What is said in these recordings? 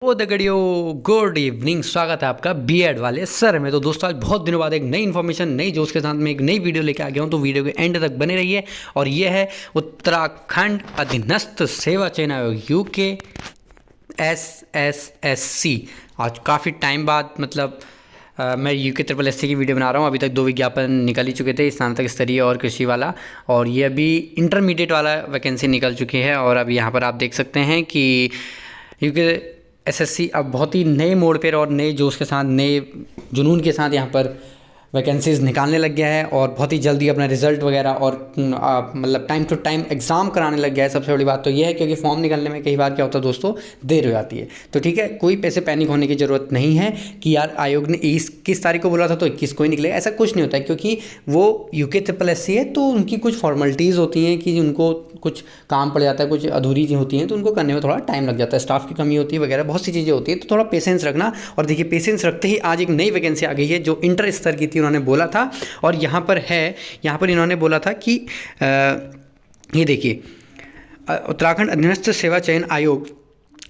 ओ दगड़ियो, good evening. स्वागत है आपका बीएड वाले सर में। तो दोस्तों, आज बहुत दिनों बाद एक नई इन्फॉर्मेशन, नई जोश के साथ में एक नई वीडियो लेके आ गया हूँ। तो वीडियो के एंड तक बने रहिए। और ये है उत्तराखंड अधीनस्थ सेवा चयन आयोग यूके SSSC। आज काफ़ी टाइम बाद मैं यूके ट्रिपल एस सी की वीडियो बना रहा हूँ। अभी तक 2 विज्ञापन निकल ही चुके थे, स्नातक स्तरीय और कृषि वाला, और ये अभी इंटरमीडिएट वाला वैकेंसी निकल चुकी है। और अब यहाँ पर आप देख सकते हैं कि यूके SSC अब बहुत ही नए मोड़ पर और नए जोश के साथ, नए जुनून के साथ यहाँ पर वैकेंसीज़ निकालने लग गया है। और बहुत ही जल्दी अपना रिजल्ट वगैरह और टाइम टू टाइम एग्ज़ाम कराने लग गया है। सबसे बड़ी बात तो ये है, क्योंकि फॉर्म निकलने में कई बार क्या होता है दोस्तों, देर हो जाती है। तो ठीक है, कोई पैसे पैनिक होने की ज़रूरत नहीं है कि यार आयोग ने 21 तारीख को बोला था तो 21 को ही निकलेगा, ऐसा कुछ नहीं होता है। क्योंकि वो यूके ट्रिपल एस सी है, तो उनकी कुछ फॉर्मेलिटीज़ होती हैं कि उनको कुछ काम पड़ जाता है, कुछ अधूरी चीज़ें होती हैं, तो उनको करने में थोड़ा टाइम लग जाता है, स्टाफ की कमी होती है वगैरह, बहुत सी चीज़ें होती हैं। तो थोड़ा पेशेंस रखना। और देखिए, पेशेंस रखते ही आज एक नई वैकेंसी आ गई है जो इंटर स्तर की थी, उन्होंने बोला था। और यहाँ पर इन्होंने बोला था कि ये देखिए, उत्तराखंड अधीनस्थ सेवा चयन आयोग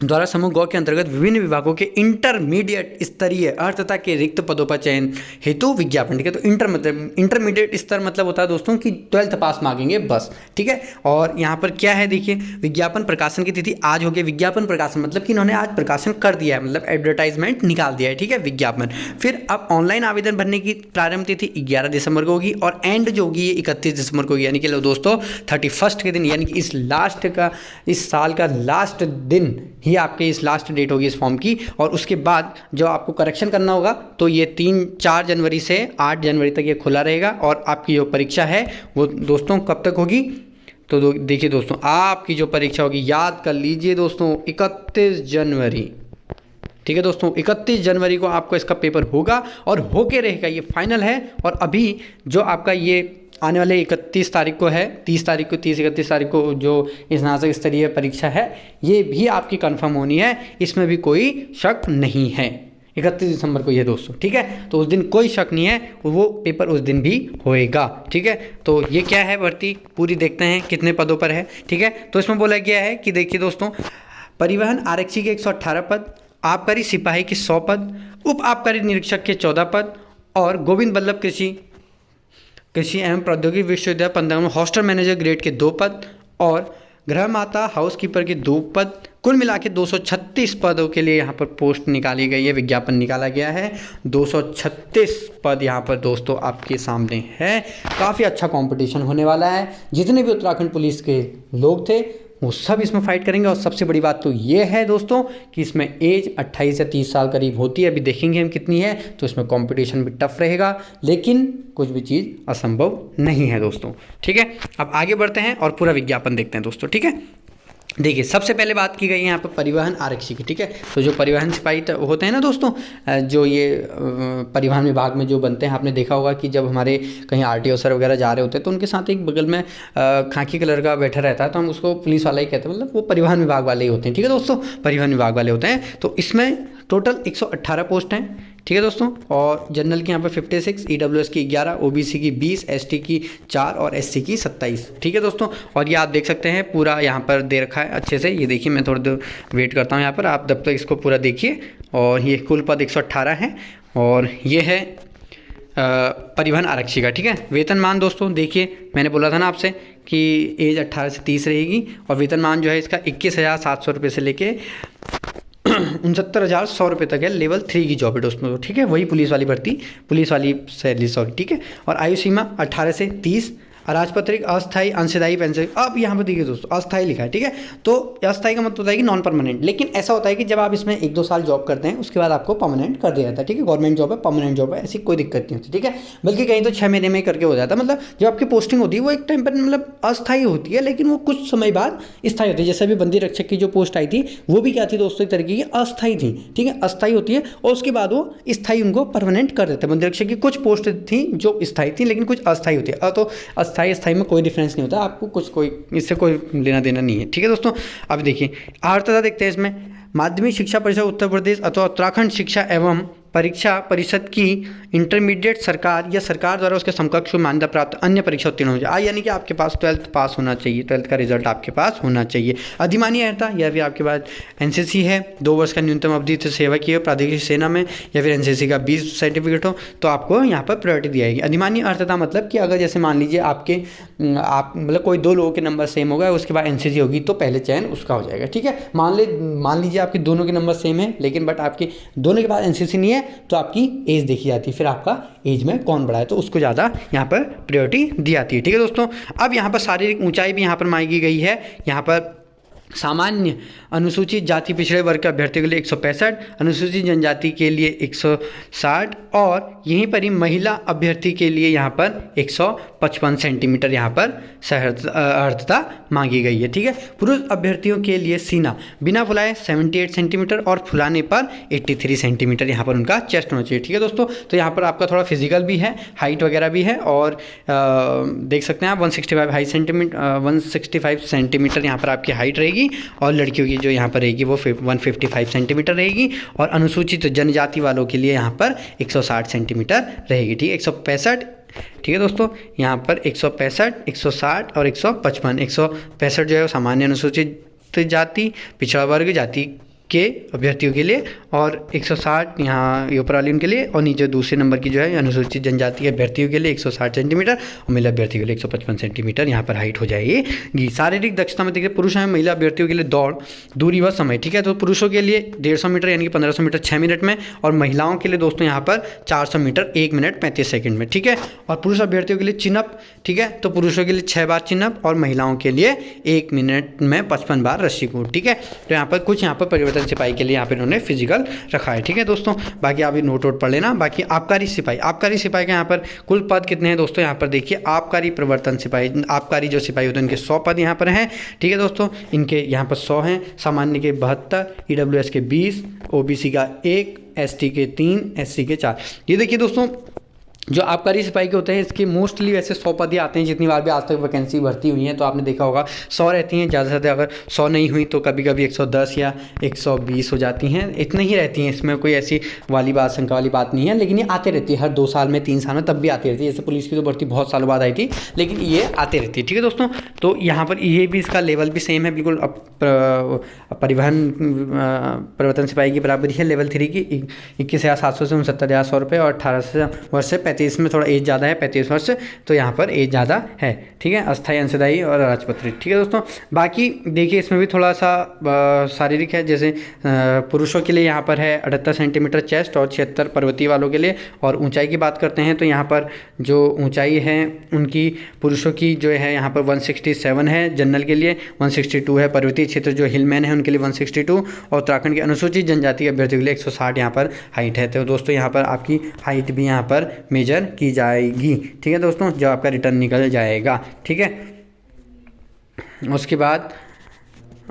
द्वारा समूह गौ के अंतर्गत विभिन्न विभागों के इंटरमीडिएट स्तरीय अर्थता के रिक्त पदों पर चयन हेतु विज्ञापन। ठीक है, तो इंटरमीडिएट स्तर मतलब होता है दोस्तों कि 12th पास मांगेंगे बस। ठीक है, और यहाँ पर क्या है देखिए, विज्ञापन प्रकाशन की तिथि आज हो गई। विज्ञापन प्रकाशन मतलब कि इन्होंने आज प्रकाशन कर दिया है, मतलब एडवर्टाइजमेंट निकाल दिया है। ठीक है, विज्ञापन। फिर अब ऑनलाइन आवेदन भरने की प्रारंभ तिथि 11 दिसंबर को होगी और एंड जो होगी ये 31 दिसंबर को होगी। यानी कि लो दोस्तों, 31 के दिन, यानी कि इस साल का लास्ट दिन ही आपके इस लास्ट डेट होगी इस फॉर्म की। और उसके बाद जो आपको करेक्शन करना होगा, तो ये 4 जनवरी से 8 जनवरी तक ये खुला रहेगा। और आपकी जो परीक्षा है वो दोस्तों कब तक होगी, तो देखिए दोस्तों, आपकी जो परीक्षा होगी, याद कर लीजिए दोस्तों, 31 जनवरी। ठीक है दोस्तों, 31 जनवरी को आपको इसका पेपर होगा और होके रहेगा, ये फाइनल है। और अभी जो आपका ये आने वाले 31 तारीख को है, 31 31 तारीख को जो स्नातक स्तरीय परीक्षा है, ये भी आपकी कंफर्म होनी है, इसमें भी कोई शक नहीं है। 31 दिसंबर को ये दोस्तों, ठीक है, तो उस दिन कोई शक नहीं है, वो पेपर उस दिन भी होएगा। ठीक है, तो ये क्या है भर्ती पूरी देखते हैं कितने पदों पर है। ठीक है, तो इसमें बोला गया है कि देखिए दोस्तों, परिवहन आरक्षी के 118 पद, आबकारी सिपाही के 100 पद, उप आबकारी निरीक्षक के 14 पद, और गोविंद बल्लभ कृषि एवं प्रौद्योगिकी विश्वविद्यालय 15 में हॉस्टल मैनेजर ग्रेड के 2 पद, और गृह माता हाउसकीपर के 2 पद। कुल मिला के 236 पदों के लिए यहाँ पर पोस्ट निकाली गई है, विज्ञापन निकाला गया है। 236 पद यहाँ पर दोस्तों आपके सामने है। काफ़ी अच्छा कंपटीशन होने वाला है। जितने भी उत्तराखंड पुलिस के लोग थे वो सब इसमें फाइट करेंगे। और सबसे बड़ी बात तो ये है दोस्तों कि इसमें एज 28 से 30 साल करीब होती है। अभी देखेंगे हम कितनी है, तो इसमें कंपटीशन भी टफ रहेगा, लेकिन कुछ भी चीज़ असंभव नहीं है दोस्तों। ठीक है, अब आगे बढ़ते हैं और पूरा विज्ञापन देखते हैं दोस्तों। ठीक है, देखिए, सबसे पहले बात की गई है यहाँ पर परिवहन आरक्षी की। ठीक है, तो जो परिवहन सिपाही होते हैं ना दोस्तों, जो ये परिवहन विभाग में जो बनते हैं, आपने देखा होगा कि जब हमारे कहीं RTO सर वगैरह जा रहे होते हैं तो उनके साथ एक बगल में खाकी कलर का बैठा रहता है, तो हम उसको पुलिस वाला ही कहते हैं, मतलब वो परिवहन विभाग वाले ही होते हैं। ठीक है दोस्तों, परिवहन विभाग वाले होते हैं। तो इसमें टोटल 118 पोस्ट हैं। ठीक है दोस्तों, और जनरल की यहाँ पर 56, EWS की 11, OBC की 20, ST की 4 और SC की 27। ठीक है दोस्तों, और ये आप देख सकते हैं पूरा यहाँ पर दे रखा है अच्छे से। ये देखिए, मैं थोड़ी देर वेट करता हूँ यहाँ पर, आप जब तक इसको पूरा देखिए। और ये कुल पद 118 हैं, और ये है परिवहन आरक्षी का। ठीक है, वेतनमान दोस्तों देखिए, मैंने बोला था ना आपसे कि एज 18 से 30 रहेगी, और वेतनमान जो है इसका 21,700 रुपये से लेके 69,100 रुपये तक है। लेवल 3 की जॉब है दोस्तों। ठीक है, वही पुलिस वाली सैलरी, सॉरी। ठीक है, और आयु सीमा 18 से 30, अराजपत्रित अस्थायी अंशदायी पेंशन। अब यहाँ पर देखिए दोस्तों, अस्थायी लिखा है। ठीक है, तो अस्थायी का मतलब होता है कि नॉन परमानेंट, लेकिन ऐसा होता है कि जब आप इसमें 1-2 साल जॉब करते हैं उसके बाद आपको परमानेंट कर दिया जाता है। ठीक है, गवर्नमेंट जॉब है, परमानेंट जॉब है, ऐसी कोई दिक्कत नहीं होती। ठीक है, बल्कि कहीं तो 6 महीने में करके हो जाता है। मतलब जो आपकी पोस्टिंग होती है वो एक टाइम पर मतलब अस्थायी होती है, लेकिन वो कुछ समय बाद स्थायी होती है। जैसे अभी बंदी रक्षक की जो पोस्ट आई थी वो भी क्या थी दोस्तों, एक तरीके की अस्थायी थी। ठीक है, अस्थायी होती है और उसके बाद वो स्थायी उनको परमानेंट कर देते हैं। बंदी रक्षक की कुछ पोस्ट थी जो स्थायी थी, लेकिन कुछ अस्थायी होती है। तो अस्थायी में कोई डिफरेंस नहीं होता, आपको इससे कोई लेना देना नहीं है। ठीक है दोस्तों, अब देखिए अर्थता देखते हैं इसमें। माध्यमिक शिक्षा परिषद उत्तर प्रदेश अथवा उत्तराखंड शिक्षा एवं परीक्षा परिषद की इंटरमीडिएट सरकार या सरकार द्वारा उसके समकक्ष मान्यता प्राप्त अन्य परीक्षा उत्तीर्ण हो जाए, यानी कि आपके पास 12th पास होना चाहिए, 12th का रिजल्ट आपके पास होना चाहिए। अधिमानी अर्हता या फिर आपके पास एनसीसी है, 2 वर्ष का न्यूनतम अवधि से सेवा की हो प्रादेशिक सेना में, या फिर एनसीसी का 20 सर्टिफिकेट हो, तो आपको यहाँ पर प्रायोरिटी दी जाएगी। अधिमानी अर्हता मतलब कि अगर जैसे मान लीजिए आप मतलब कोई 2 लोगों के नंबर सेम होगा, उसके बाद एनसीसी होगी तो पहले चयन उसका हो जाएगा, ठीक है। मान लीजिए आपके दोनों के नंबर सेम है, लेकिन बट आपके दोनों के बाद एनसीसी नहीं है, तो आपकी एज देखी जाती है, फिर आपका एज में कौन बड़ा है तो उसको ज़्यादा यहाँ पर प्रायोरिटी दी जाती है, ठीक है दोस्तों। अब यहाँ पर शारीरिक ऊंचाई भी यहाँ पर मांगी गई है। यहाँ पर सामान्य अनुसूचित जाति पिछड़े वर्ग के अभ्यर्थियों के लिए 165, अनुसूचित जनजाति के लिए 160 और यहीं पर ही महिला अभ्यर्थी के लिए यहाँ पर 155 सेंटीमीटर यहाँ पर अर्हता मांगी गई है, ठीक है। पुरुष अभ्यर्थियों के लिए सीना बिना फुलाए 78 सेंटीमीटर और फुलाने पर 83 सेंटीमीटर यहाँ पर उनका चेस्ट होना चाहिए, ठीक है दोस्तों। तो यहाँ पर आपका थोड़ा फिजिकल भी है, हाइट वगैरह भी है, और देख सकते हैं आप 165 सेंटीमीटर यहाँ पर आपकी हाइट रहेगी, और लड़कियों की जो यहाँ पर रहेगी वो 155 सेंटीमीटर रहेगी, और अनुसूचित जनजाति वालों के लिए यहाँ पर 160 सेंटीमीटर रहेगी, ठीक है। 165, ठीक है दोस्तों, यहाँ पर 165, 160 और 155। 165 जो है सामान्य अनुसूचित जाति पिछड़ा वर्ग जाति के अभ्यर्थियों के लिए, और 160 यहाँ ऊपर वाली उनके लिए, और नीचे दूसरे नंबर की जो है अनुसूचित जनजाति के अभ्यर्थियों के लिए 160 सेंटीमीटर और महिला अभ्यर्थियों के लिए 155 सेंटीमीटर यहाँ पर हाइट हो जाएगी। शारीरिक दक्षता में देखिए पुरुष एवं महिला अभ्यर्थियों के लिए दौड़ दूरी व समय, ठीक है। तो पुरुषों के लिए 150 मीटर यानी कि 1500 मीटर 6 मिनट में, और महिलाओं के लिए दोस्तों यहाँ पर 400 मीटर 1 मिनट 35 सेकेंड में, ठीक है। और पुरुष अभ्यर्थियों के लिए चिनअप, ठीक है, तो पुरुषों के लिए 6 बार चिनअप और महिलाओं के लिए 1 मिनट में 55 बार रस्सी कूद, ठीक है। तो यहाँ पर कुछ यहाँ पर परिवर्तन सिपाही के लिए यहाँ पे इन्होंने फिजिकल रखा है, ठीक है दोस्तों। बाकी आप ये नोट पढ़ लेना। बाकी आबकारी सिपाही का यहाँ पर कुल पद कितने हैं दोस्तों, यहाँ पर देखिए आबकारी प्रवर्तन सिपाही, आबकारी जो सिपाही होते हैं उनके 100 पद यहाँ पर हैं, ठीक है दोस्तों। इनके यहाँ पर 100 हैं, सामान्य के 72, ईडब्ल्यूएस के 20, ओबीसी का 1, एसटी के 3, एससी के 4। ये देखिए दोस्तों जो आबकारी सिपाही के होते हैं इसके मोस्टली वैसे 100 पद ही आते हैं, जितनी बार भी आज तक वैकेंसी भर्ती हुई है तो आपने देखा होगा 100 रहती हैं, ज़्यादा से ज़्यादा अगर 100 नहीं हुई तो कभी कभी 110 या 120 हो जाती हैं, इतनी ही रहती हैं। इसमें कोई ऐसी वाली बात शंका वाली बात नहीं है, लेकिन ये आते रहती है हर 2 साल में 3 साल में, तब भी आती रहती है। जैसे पुलिस की तो भर्ती बहुत सालों बाद आई थी, लेकिन ये आते रहती है, ठीक है दोस्तों। तो यहाँ पर ये भी इसका लेवल भी सेम है बिल्कुल, परिवहन प्रवर्तन सिपाही की बराबरी है लेवल 3 की, 21,700 से 69,100 रुपये, और 18 वर्ष से 35 में थोड़ा एज ज़्यादा है, 35 वर्ष, तो यहाँ पर एज ज़्यादा है, ठीक है। अस्थायी अंशदायी और राजपत्रित, ठीक है दोस्तों। बाकी देखिए इसमें भी थोड़ा सा शारीरिक है, जैसे पुरुषों के लिए यहाँ पर है 78 सेंटीमीटर चेस्ट और 76 पर्वतीय वालों के लिए। और ऊंचाई की बात करते हैं तो यहाँ पर जो ऊंचाई है उनकी पुरुषों की जो है यहाँ पर 167 है, जनरल के लिए 162 है, पर्वतीय क्षेत्र जो हिलमैन है उनके लिए 162, और उत्तराखंड के अनुसूचित जनजाति अभ्यर्थियों के लिए 160 यहाँ पर हाइट है। तो दोस्तों यहाँ पर आपकी हाइट भी यहाँ पर मेजर की जाएगी, ठीक है दोस्तों, जब आपका रिटर्न निकल जाएगा, ठीक है। उसके बाद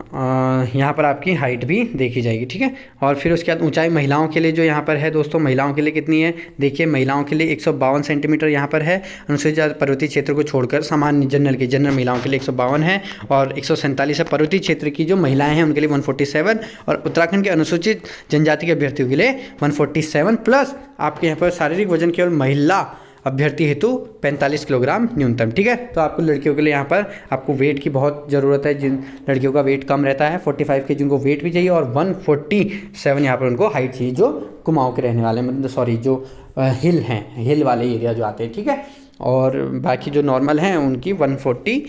यहाँ पर आपकी हाइट भी देखी जाएगी, ठीक है। और फिर उसके बाद ऊंचाई महिलाओं के लिए जो यहाँ पर है दोस्तों, महिलाओं के लिए कितनी है देखिए, महिलाओं के लिए 152 सेंटीमीटर यहाँ पर है, अनुसूचित पर्वतीय क्षेत्र को छोड़कर। सामान्य जनरल महिलाओं के लिए 152 है, और 147 है पर्वतीय क्षेत्र की जो महिलाएं हैं उनके लिए 147, और उत्तराखंड के अनुसूचित जनजाति के अभ्यर्थियों के लिए 147, प्लस आपके यहाँ पर शारीरिक वजन केवल महिला अभ्यर्थी हेतु 45 किलोग्राम न्यूनतम, ठीक है। तो आपको लड़कियों के लिए यहाँ पर आपको वेट की बहुत ज़रूरत है, जिन लड़कियों का वेट कम रहता है 45 के, जिनको वेट भी चाहिए, और 147 यहाँ पर उनको हाइट चाहिए, जो कुमाऊँ के रहने वाले, मतलब सॉरी जो हिल हैं, हिल वाले एरिया जो आते हैं, ठीक है। और बाकी जो नॉर्मल हैं उनकी 152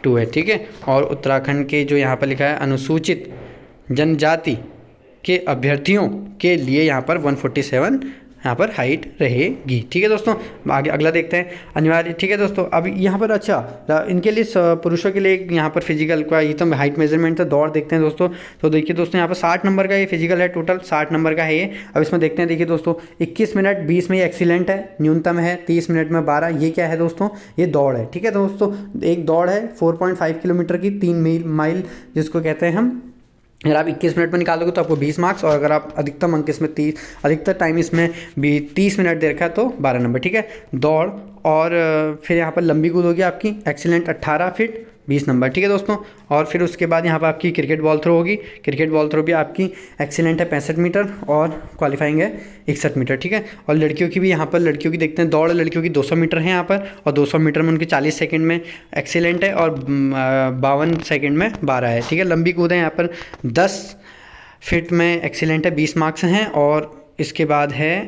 है, ठीक है। और उत्तराखंड के जो यहाँ पर लिखा है अनुसूचित जनजाति के अभ्यर्थियों के लिए यहाँ पर 147 यहाँ पर हाइट रहेगी, ठीक है दोस्तों। आगे अगला देखते हैं अनिवार्य, ठीक है दोस्तों। अब यहाँ पर अच्छा इनके लिए पुरुषों के लिए यहाँ पर फिजिकल का ये तो हाइट मेजरमेंट था, दौड़ देखते हैं दोस्तों। तो देखिए दोस्तों यहाँ पर 60 नंबर का ये फिजिकल है, टोटल 60 नंबर का है ये। अब इसमें देखते हैं, देखिए दोस्तों 21 मिनट 20 में ये एक्सीलेंट है, न्यूनतम है 30 मिनट में 12। ये क्या है दोस्तों, ये दौड़ है, ठीक है दोस्तों। एक दौड़ है 4.5 किलोमीटर की, 3 माइल जिसको कहते हैं हम। अगर आप 21 मिनट में निकाल दोगे तो आपको 20 मार्क्स, और अगर आप अधिकतम अंक इसमें 30, अधिकतर टाइम इसमें भी 30 मिनट दे रखा है तो 12 नंबर, ठीक है। दौड़, और फिर यहाँ पर लंबी कूद होगी आपकी एक्सीलेंट 18 फीट 20 नंबर, ठीक है दोस्तों। और फिर उसके बाद यहाँ पर आपकी क्रिकेट बॉल थ्रो होगी। क्रिकेट बॉल थ्रो भी आपकी एक्सीलेंट है 65 मीटर और क्वालिफाइंग है 61 मीटर, ठीक है। और लड़कियों की भी यहाँ पर, लड़कियों की देखते हैं दौड़, लड़कियों की 200 मीटर है यहाँ पर, और 200 मीटर में उनकी 40 सेकंड में एक्सीलेंट है और 52 सेकंड में 12 है, ठीक है। लंबी कूद है यहाँ पर 10 फीट में एक्सीलेंट है, 20 मार्क्स हैं। और इसके बाद है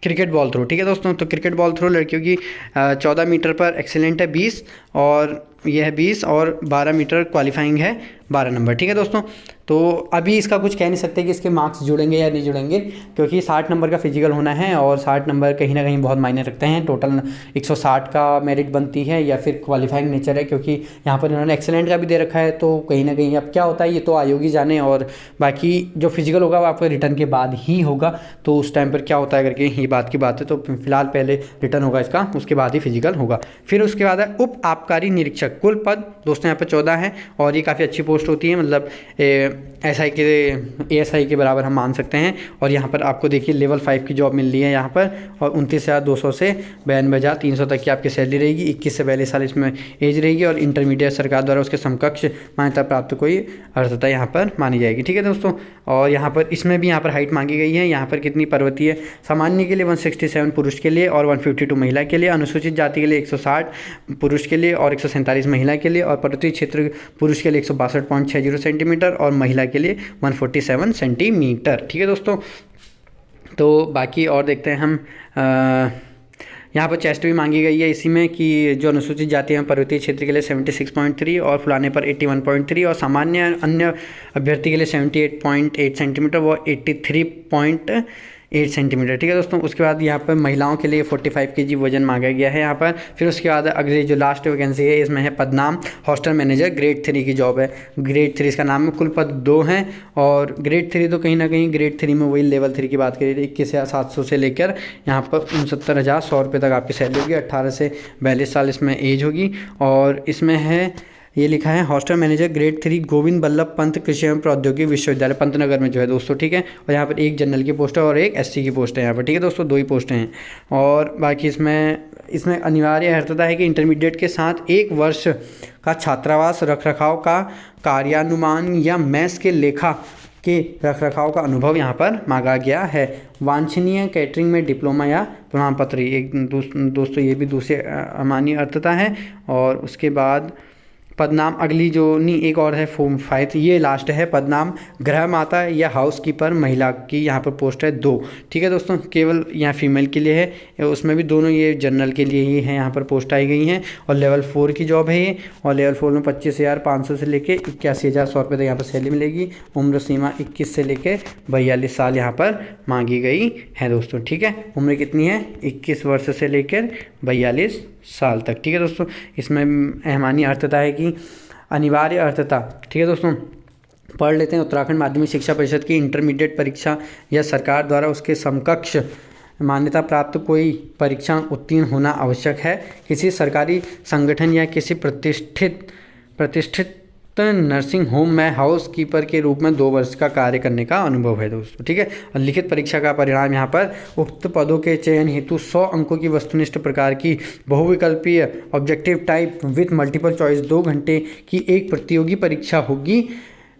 क्रिकेट बॉल थ्रो, ठीक है दोस्तों। तो क्रिकेट बॉल थ्रो लड़कियों की 14 मीटर पर एक्सीलेंट है 20, और यह है 20, और 12 मीटर क्वालिफाइंग है 12 नंबर, ठीक है दोस्तों। तो अभी इसका कुछ कह नहीं सकते कि इसके मार्क्स जुड़ेंगे या नहीं जुड़ेंगे, क्योंकि 60 नंबर का फिजिकल होना है, और 60 नंबर कहीं ना कहीं बहुत मायने रखते हैं। टोटल 160 का मेरिट बनती है, या फिर क्वालिफाइंग नेचर है, क्योंकि यहाँ पर इन्होंने एक्सेलेंट का भी दे रखा है। तो कहीं ना कहीं अब क्या होता है ये तो आयोग ही जाने, और बाकी जो फिजिकल होगा वो आपका रिटर्न के बाद ही होगा। तो उस टाइम पर क्या होता है करके ये बात की बात है। तो फिलहाल पहले रिटर्न होगा इसका, उसके बाद ही फिजिकल होगा। फिर उसके बाद है उप आबकारी निरीक्षक। कुल पद दोस्तों यहाँ पर 14 है, और ये काफ़ी अच्छी पोस्ट होती है, मतलब SI के ASI के बराबर हम मान सकते हैं। और यहाँ पर आपको देखिए लेवल 5 की जॉब मिल रही है यहाँ पर, और 29,200 से 92,300 तक की आपकी सैलरी रहेगी। 21 से 42 साल इसमें एज रहेगी, और इंटरमीडिएट सरकार द्वारा उसके समकक्ष मान्यता प्राप्त कोई अर्हता यहाँ पर मानी जाएगी, ठीक है दोस्तों। और यहाँ पर इसमें भी यहाँ पर हाइट मांगी गई है। यहाँ पर कितनी पर्वतीय सामान्य के लिए 167 पुरुष के लिए, और 152 महिला के लिए। अनुसूचित जाति के लिए 160 पुरुष के लिए, और 147 महिला के लिए। और पर्वतीय क्षेत्र पुरुष के लिए 162.60 सेंटीमीटर, और महिला के लिए 147 सेंटीमीटर, ठीक है दोस्तों। तो बाकी और देखते हैं हम यहाँ पर चेस्ट भी मांगी गई है इसी में, कि जो अनुसूचित जाति हैं पर्वतीय क्षेत्र के लिए 76.3, और फुलाने पर 81.3, और सामान्य अन्य अभ्यर्थी के लिए 78.8 सेंटीमीटर व 83.8 सेंटीमीटर, ठीक है दोस्तों। उसके बाद यहाँ पर महिलाओं के लिए 45 kg वजन मांगा गया है यहाँ पर। फिर उसके बाद अगली जो लास्ट वैकेंसी है इसमें है पदनाम हॉस्टल मैनेजर, ग्रेड 3 की जॉब है। ग्रेड 3 इसका नाम है। कुल पद 2 हैं, और ग्रेड 3 तो कहीं ना कहीं ग्रेड 3 में वही लेवल 3 की बात करिए, 21,700 से लेकर यहाँ पर 69,100 रुपये तक आपकी सैलरी होगी। 18 से 42 साल इसमें एज होगी। और इसमें है ये लिखा है hostel manager grade 3 Govind Ballabh Pant कृषि एवं प्रौद्योगिकी विश्वविद्यालय पंतनगर में जो है दोस्तों, ठीक है। और यहाँ पर एक जनरल की पोस्ट है और एक SC की पोस्ट है यहाँ पर, ठीक है दोस्तों। 2 ही पोस्टें हैं। और बाकी इसमें अनिवार्य अर्हता है कि इंटरमीडिएट के साथ 1 वर्ष का छात्रावास रखरखाव का कार्यानुमान या मैस के लेखा के रखरखाव का अनुभव यहाँ पर मांगा गया है। वांछनीय कैटरिंग में डिप्लोमा या प्रमाण पत्र, एक दोस्तों ये भी दूसरी अमान्य अर्थता है। और उसके बाद पदनाम अगली जो नहीं एक और है फॉर्म 5, ये लास्ट है। पदनाम गृह माता या हाउस कीपर महिला की यहाँ पर पोस्ट है 2, ठीक है दोस्तों। केवल यहाँ फीमेल के लिए है, उसमें भी दोनों ये जनरल के लिए ही है यहाँ पर पोस्ट आई गई हैं। और लेवल 4 की जॉब है ये, और लेवल 4 में 25,500 से लेके 81,100 रुपये तक यहाँ पर सैलरी मिलेगी। उम्र सीमा 21 से लेके 42 साल यहाँ पर मांगी गई है दोस्तों, ठीक है। उम्र कितनी है? 21 वर्ष से लेकर 42 साल तक, ठीक है दोस्तों। इसमें अहमानी अर्थता है कि अनिवार्य अर्थता, ठीक है दोस्तों। पढ़ लेते हैं। उत्तराखंड माध्यमिक शिक्षा परिषद की इंटरमीडिएट परीक्षा या सरकार द्वारा उसके समकक्ष मान्यता प्राप्त कोई परीक्षा उत्तीर्ण होना आवश्यक है। किसी सरकारी संगठन या किसी प्रतिष्ठित नर्सिंग होम में हाउस कीपर के रूप में 2 वर्ष का कार्य करने का अनुभव है दोस्तों, ठीक है। और लिखित परीक्षा का परिणाम यहाँ पर उक्त पदों के चयन हेतु 100 अंकों की वस्तुनिष्ठ प्रकार की बहुविकल्पीय objective type with multiple choice 2 घंटे की एक प्रतियोगी परीक्षा होगी,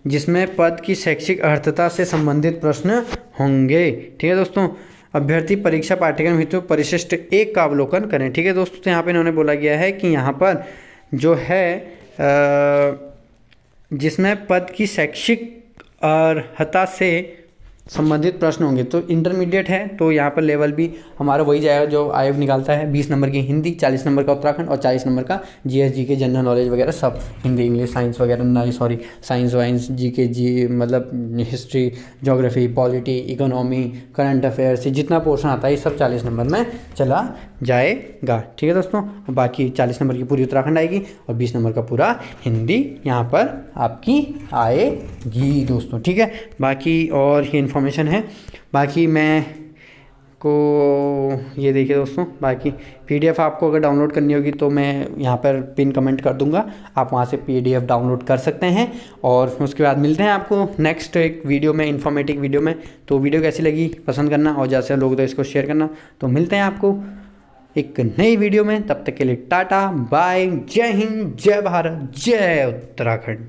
जिसमें पद की शैक्षिक अर्हता से संबंधित प्रश्न होंगे, ठीक है दोस्तों। अभ्यर्थी परीक्षा पाठ्यक्रम हेतु परिशिष्ट 1 का अवलोकन करें, ठीक है दोस्तों। तो यहाँ पर इन्होंने बोला गया है कि यहाँ पर जो है जिसमें पद की शैक्षिक अर्हता से संबंधित प्रश्न होंगे। तो इंटरमीडिएट है तो यहाँ पर लेवल भी हमारा वही जाएगा जो आयोग निकालता है। 20 नंबर की हिंदी, 40 नंबर का उत्तराखंड और 40 नंबर का GS के जनरल नॉलेज वगैरह सब, हिंदी इंग्लिश साइंस वगैरह नहीं सॉरी साइंस वाइंस GK मतलब history geography polity economy current affairs, जितना पोर्शन आता है ये सब 40 नंबर में चला जाएगा, ठीक है दोस्तों। बाकी 40 नंबर की पूरी उत्तराखंड आएगी और 20 नंबर का पूरा हिंदी यहाँ पर आपकी आएगी दोस्तों, ठीक है। बाकी और ये इन्फॉर्मेशन है। बाकी मैं को ये देखिए दोस्तों, बाकी PDF आपको अगर डाउनलोड करनी होगी तो मैं यहाँ पर पिन कमेंट कर दूंगा, आप वहाँ से PDF डाउनलोड कर सकते हैं। और उसके बाद मिलते हैं आपको नेक्स्ट एक वीडियो में, इन्फॉर्मेटिव वीडियो में। तो वीडियो कैसी लगी पसंद करना और ज़्यादा से लोग तो इसको शेयर करना। तो मिलते हैं आपको एक नई वीडियो में। तब तक के लिए टाटा बाय, जय हिंद, जय भारत, जय उत्तराखंड।